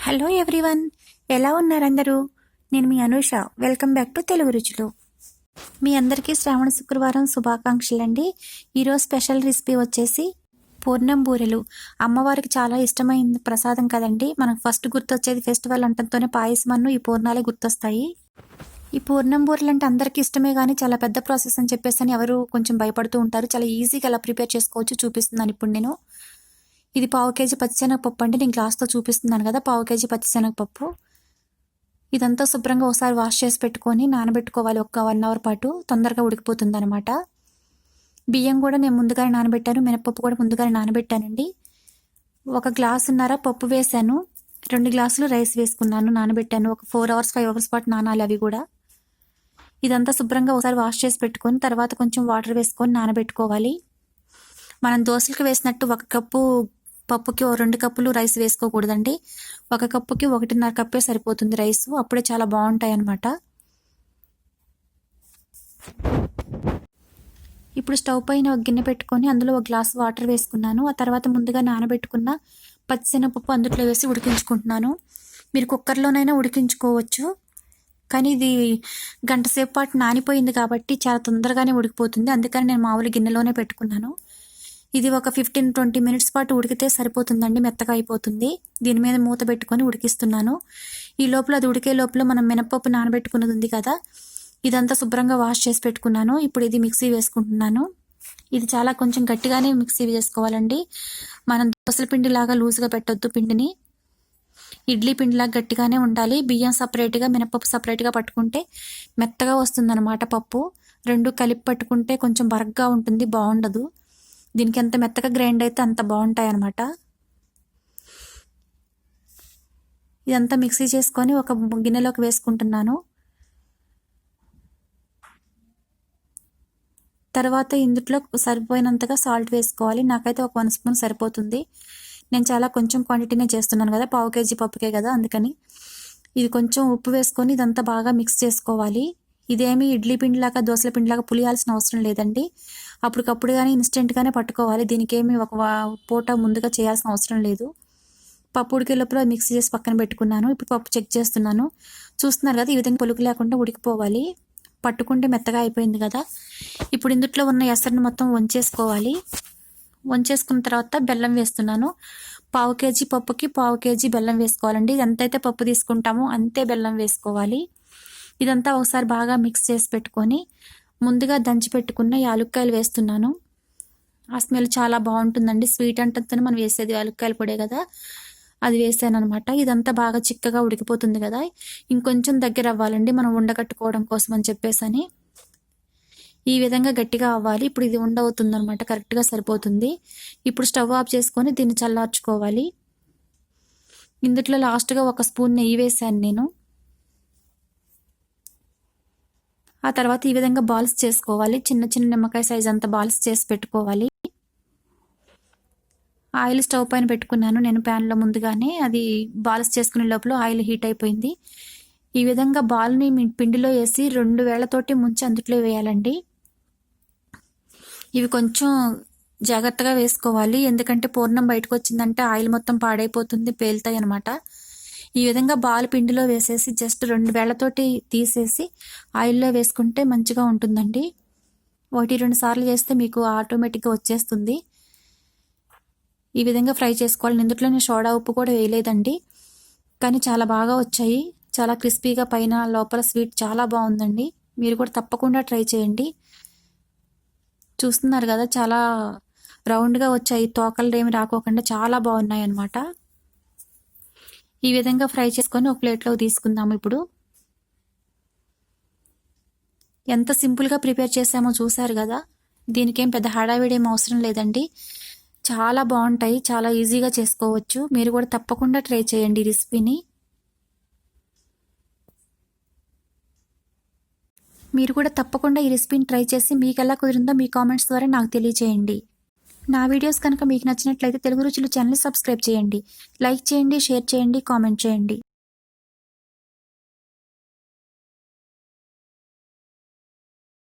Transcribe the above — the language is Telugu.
హలో ఎవ్రీవన్, ఎలా ఉన్నారు అందరూ? నేను మీ Anusha. Welcome back to Telugu Ruchulu. మీ అందరికీ శ్రావణ శుక్రవారం శుభాకాంక్షలు అండి. ఈరోజు స్పెషల్ రెసిపీ వచ్చేసి పూర్ణం బూరెలు. అమ్మవారికి చాలా ఇష్టమైన ప్రసాదం కదండి. మనకు ఫస్ట్ గుర్తొచ్చేది ఫెస్టివల్ అంటంతోనే పాయసమన్ను ఈ పూర్ణాలే గుర్తొస్తాయి. ఈ పూర్ణం బూరెలు అంటే అందరికీ ఇష్టమే, కానీ చాలా పెద్ద ప్రాసెస్ అని చెప్పేసి అని ఎవరు కొంచెం భయపడుతూ ఉంటారు. చాలా ఈజీగా ఎలా ప్రిపేర్ చేసుకోవచ్చు చూపిస్తున్నాను ఇప్పుడు నేను. ఇది 1/2 కేజీ పచ్చిశనగపప్పు అండి. నేను గ్లాస్తో చూపిస్తున్నాను కదా, 1/2 కేజీ పచ్చిశనగపప్పు. ఇదంతా శుభ్రంగా ఒకసారి వాష్ చేసి పెట్టుకొని నానబెట్టుకోవాలి. 1 అవర్ పాటు తొందరగా ఉడికిపోతుంది అనమాట. బియ్యం కూడా నేను ముందుగానే నానబెట్టాను, మినపప్పు కూడా ముందుగానే నానబెట్టానండి. 1 గ్లాసున్నర పప్పు వేసాను, 2 గ్లాసులు రైస్ వేసుకున్నాను, నానబెట్టాను. ఒక 4 అవర్స్ 5 అవర్స్ పాటు నానాలి అవి కూడా. ఇదంతా శుభ్రంగా ఒకసారి వాష్ చేసి పెట్టుకొని తర్వాత కొంచెం వాటర్ వేసుకొని నానబెట్టుకోవాలి. మనం దోశలకు వేసినట్టు 1 కప్పు పప్పుకి 2 కప్పులు రైస్ వేసుకోకూడదండి. 1 కప్పుకి 1.5 కప్పే సరిపోతుంది రైస్. అప్పుడే చాలా బాగుంటాయి అన్నమాట. ఇప్పుడు స్టవ్ పైన ఒక గిన్నె పెట్టుకొని అందులో 1 గ్లాస్ వాటర్ వేసుకున్నాను. ఆ తర్వాత ముందుగా నానబెట్టుకున్న పచ్చిశనగపప్పు అందులో వేసి ఉడికించుకుంటున్నాను. మీరు కుక్కర్లోనైనా ఉడికించుకోవచ్చు, కానీ ఇది గంట సేపు పాటు నానిపోయింది కాబట్టి చాలా తొందరగానే ఉడికిపోతుంది. అందుకని నేను మామూలు గిన్నెలోనే పెట్టుకున్నాను. ఇది ఒక 15-20 మినిట్స్ పాటు ఉడికితే సరిపోతుందండి, మెత్తగా అయిపోతుంది. దీని మీద మూత పెట్టుకొని ఉడికిస్తున్నాను. ఈ లోపల అది ఉడికే లోపల మనం మినపప్పు నానబెట్టుకున్నది ఉంది కదా, ఇదంతా శుభ్రంగా వాష్ చేసి పెట్టుకున్నాను. ఇప్పుడు ఇది మిక్సీ వేసుకుంటున్నాను. ఇది చాలా కొంచెం గట్టిగానే మిక్సీ వేసుకోవాలండి. మనం దోసల పిండిలాగా లూజ్గా పెట్టొద్దు పిండిని. ఇడ్లీ పిండిలాగా గట్టిగానే ఉండాలి. బియ్యం సపరేట్గా, మినపప్పు సపరేట్గా పట్టుకుంటే మెత్తగా వస్తుందన్నమాట పప్పు. 2 కలిపి పట్టుకుంటే కొంచెం బరగ్గా ఉంటుంది, బాగుండదు. దీనికి ఎంత మెత్తగా గ్రైండ్ అయితే అంత బాగుంటాయి అన్నమాట. ఇదంతా మిక్సీ చేసుకొని ఒక గిన్నెలోకి వేసుకుంటున్నాను. తర్వాత ఇందులో సరిపోయినంతగా సాల్ట్ వేసుకోవాలి. నాకైతే ఒక 1 స్పూన్ సరిపోతుంది. నేను చాలా కొంచెం క్వాంటిటీనే చేస్తున్నాను కదా, 1/2 కేజీ పప్పుకే కదా, అందుకని. ఇది కొంచెం ఉప్పు వేసుకొని ఇదంతా బాగా మిక్స్ చేసుకోవాలి. ఇదేమి ఇడ్లీ పిండిలాగా దోశల పిండిలాగా పులియాల్సిన అవసరం లేదండి. అప్పటికప్పుడు కానీ ఇన్స్టెంట్గానే పట్టుకోవాలి. దీనికి ఏమి ఒక పూట ముందుగా చేయాల్సిన అవసరం లేదు. పప్పు ఉడికే లోపల మిక్సీ చేసి పక్కన పెట్టుకున్నాను. ఇప్పుడు పప్పు చెక్ చేస్తున్నాను. చూస్తున్నారు కదా, ఈ విధంగా పొలుకు లేకుండా ఉడికిపోవాలి. పట్టుకుంటే మెత్తగా అయిపోయింది కదా. ఇప్పుడు ఇందులో ఉన్న ఎసరుని మొత్తం వంచేసుకోవాలి. వంచేసుకున్న తర్వాత బెల్లం వేస్తున్నాను. 1/2 కేజీ పప్పుకి 1/2 కేజీ బెల్లం వేసుకోవాలండి. ఎంతైతే పప్పు తీసుకుంటామో అంతే బెల్లం వేసుకోవాలి. ఇదంతా ఒకసారి బాగా మిక్స్ చేసి పెట్టుకొని ముందుగా దంచి పెట్టుకున్న యాలుక్కాయలు వేస్తున్నాను. ఆ స్మెల్ చాలా బాగుంటుందండి. స్వీట్ అంటేనే మనం వేసేది యాలుక్కాయల పొడే కదా, అది వేసాను అనమాట. ఇదంతా బాగా చిక్కగా ఉడికిపోతుంది కదా, ఇంకొంచెం దగ్గర అవ్వాలండి మనం ఉండకట్టుకోవడం కోసం అని చెప్పేసి. ఈ విధంగా గట్టిగా అవ్వాలి. ఇప్పుడు ఇది ఉండవుతుంది అనమాట, కరెక్ట్గా సరిపోతుంది. ఇప్పుడు స్టవ్ ఆఫ్ చేసుకొని దీన్ని చల్లార్చుకోవాలి. ఇందులో లాస్ట్గా 1 స్పూన్ నెయ్యి వేసాను నేను. ఆ తర్వాత ఈ విధంగా బాల్స్ చేసుకోవాలి. చిన్న చిన్న నిమ్మకాయ సైజ్ అంత బాల్స్ చేసి పెట్టుకోవాలి. ఆయిల్ స్టవ్ పైన పెట్టుకున్నాను నేను ప్యాన్లో ముందుగానే. అది బాల్స్ చేసుకునే లోపల ఆయిల్ హీట్ అయిపోయింది. ఈ విధంగా బాల్ని పిండిలో వేసి 2 వేళ్లతోటి ముంచి అందుట్లో వేయాలండి. ఇవి కొంచెం జాగ్రత్తగా వేసుకోవాలి, ఎందుకంటే పూర్ణం బయటకు వచ్చిందంటే ఆయిల్ మొత్తం పాడైపోతుంది, పేలుతాయి అనమాట. ఈ విధంగా బాల్ పిండిలో వేసేసి జస్ట్ 2 వేళ్లతోటి తీసేసి ఆయిల్లో వేసుకుంటే మంచిగా ఉంటుందండి. 1-2 సార్లు చేస్తే మీకు ఆటోమేటిక్గా వచ్చేస్తుంది. ఈ విధంగా ఫ్రై చేసుకోవాలి. ఇందులో నేను సోడా ఉప్పు కూడా వేయలేదండి, కానీ చాలా బాగా వచ్చాయి. చాలా క్రిస్పీగా పైన లోపల స్వీట్ చాలా బాగుందండి. మీరు కూడా తప్పకుండా ట్రై చేయండి. చూస్తున్నారు కదా, చాలా రౌండ్గా వచ్చాయి, తోకలు ఏమి రాకోకుండా చాలా బాగున్నాయి అన్నమాట. ఈ విధంగా ఫ్రై చేసుకొని ఒక ప్లేట్లో తీసుకుందాము. ఇప్పుడు ఎంత సింపుల్గా ప్రిపేర్ చేసామో చూసారు కదా. దీనికేం పెద్ద హడావిడేం అవసరం లేదండి. చాలా బాగుంటాయి, చాలా ఈజీగా చేసుకోవచ్చు. మీరు కూడా తప్పకుండా ట్రై చేయండి ఈ రెసిపీని. మీరు కూడా తప్పకుండా ఈ రెసిపీని ట్రై చేసి మీకు ఎలా కుదిరిందో మీ కామెంట్స్ ద్వారా నాకు తెలియచేయండి. నా వీడియోస్ కనుక మీకు నచ్చినట్లయితే తెలుగు రుచులు ఛానల్ సబ్స్క్రైబ్ చేయండి, లైక్ చేయండి, షేర్ చేయండి, కామెంట్ చేయండి.